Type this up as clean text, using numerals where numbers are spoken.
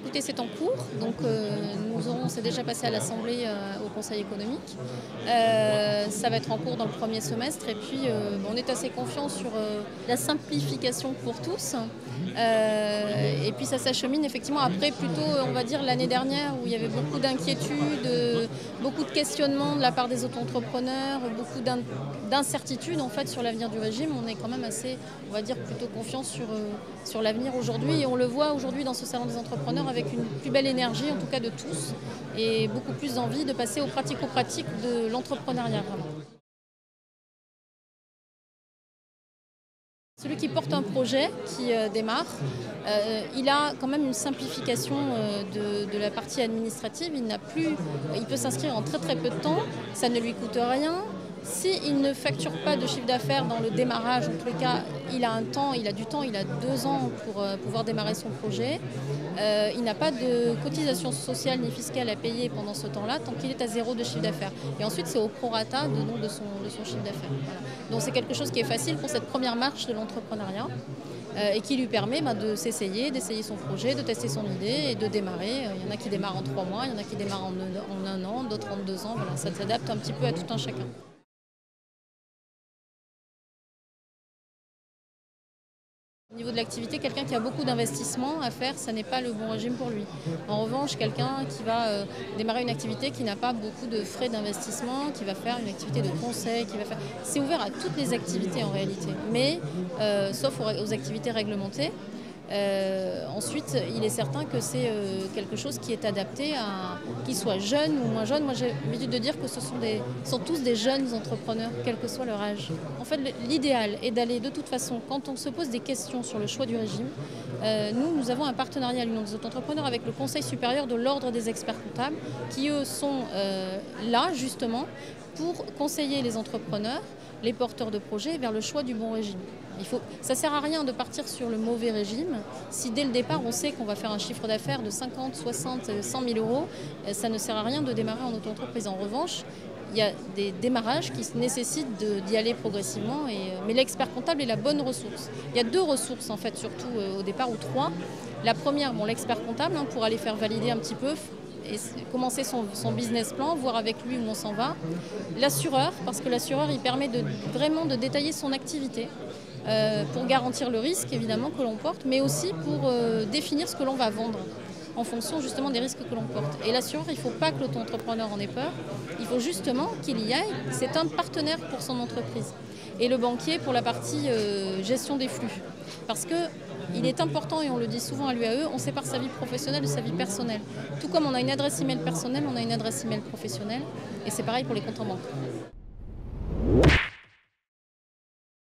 écoutez, c'est en cours, donc c'est déjà passé à l'Assemblée, au Conseil économique. Ça va être en cours dans le premier semestre et puis on est assez confiant sur la simplification pour tous. Et puis ça s'achemine effectivement après plutôt, on va dire, l'année dernière où il y avait beaucoup d'inquiétudes, beaucoup de questionnements de la part des auto-entrepreneurs, beaucoup d'incertitudes en fait sur l'avenir du régime. On est quand même assez, on va dire, plutôt confiant sur l'avenir aujourd'hui et on le voit aujourd'hui dans ce salon des entrepreneurs avec une plus belle énergie en tout cas de tous et beaucoup plus d'envie de passer aux pratico-pratiques de l'entrepreneuriat vraiment. Celui qui porte un projet, qui démarre, il a quand même une simplification de la partie administrative. Il peut s'inscrire en très très peu de temps, ça ne lui coûte rien. S'il ne facture pas de chiffre d'affaires dans le démarrage, en tous les cas, il a du temps, il a 2 ans pour pouvoir démarrer son projet. Il n'a pas de cotisation sociale ni fiscale à payer pendant ce temps-là, tant qu'il est à 0 de chiffre d'affaires. Et ensuite, c'est au prorata de son chiffre d'affaires. Voilà. Donc c'est quelque chose qui est facile pour cette première marche de l'entrepreneuriat et qui lui permet d'essayer son projet, de tester son idée et de démarrer. Il y en a qui démarrent en 3 mois, il y en a qui démarrent en 1 an, d'autres en 2 ans. Voilà, ça s'adapte un petit peu à tout un chacun. Au niveau de l'activité, quelqu'un qui a beaucoup d'investissements à faire, ça n'est pas le bon régime pour lui. En revanche, quelqu'un qui va démarrer une activité qui n'a pas beaucoup de frais d'investissement, qui va faire une activité de conseil, c'est ouvert à toutes les activités en réalité, mais sauf aux activités réglementées. Ensuite, il est certain que c'est quelque chose qui est adapté à qu'ils soient jeunes ou moins jeunes. Moi, j'ai l'habitude de dire que ce sont tous des jeunes entrepreneurs, quel que soit leur âge. En fait, l'idéal est d'aller de toute façon, quand on se pose des questions sur le choix du régime, nous avons un partenariat à l'Union des auto-entrepreneurs avec le Conseil supérieur de l'Ordre des experts comptables, qui eux sont là justement pour conseiller les entrepreneurs, les porteurs de projets vers le choix du bon régime. Ça ne sert à rien de partir sur le mauvais régime si dès le départ on sait qu'on va faire un chiffre d'affaires de 50, 60, 100 000 euros. Ça ne sert à rien de démarrer en auto-entreprise. En revanche, il y a des démarrages qui nécessitent d'y aller progressivement, mais l'expert comptable est la bonne ressource. Il y a 2 ressources en fait surtout au départ, ou 3. La première, l'expert comptable pour aller faire valider un petit peu et commencer son business plan, voir avec lui où on s'en va. L'assureur, parce que l'assureur il permet vraiment de détailler son activité pour garantir le risque évidemment que l'on porte, mais aussi pour définir ce que l'on va vendre en fonction justement des risques que l'on porte. Et l'assureur, il ne faut pas que l'auto-entrepreneur en ait peur, il faut justement qu'il y aille, c'est un partenaire pour son entreprise. Et le banquier pour la partie gestion des flux. Parce qu'il est important, et on le dit souvent à l'UAE, on sépare sa vie professionnelle de sa vie personnelle. Tout comme on a une adresse email personnelle, on a une adresse email professionnelle, et c'est pareil pour les comptes en banque.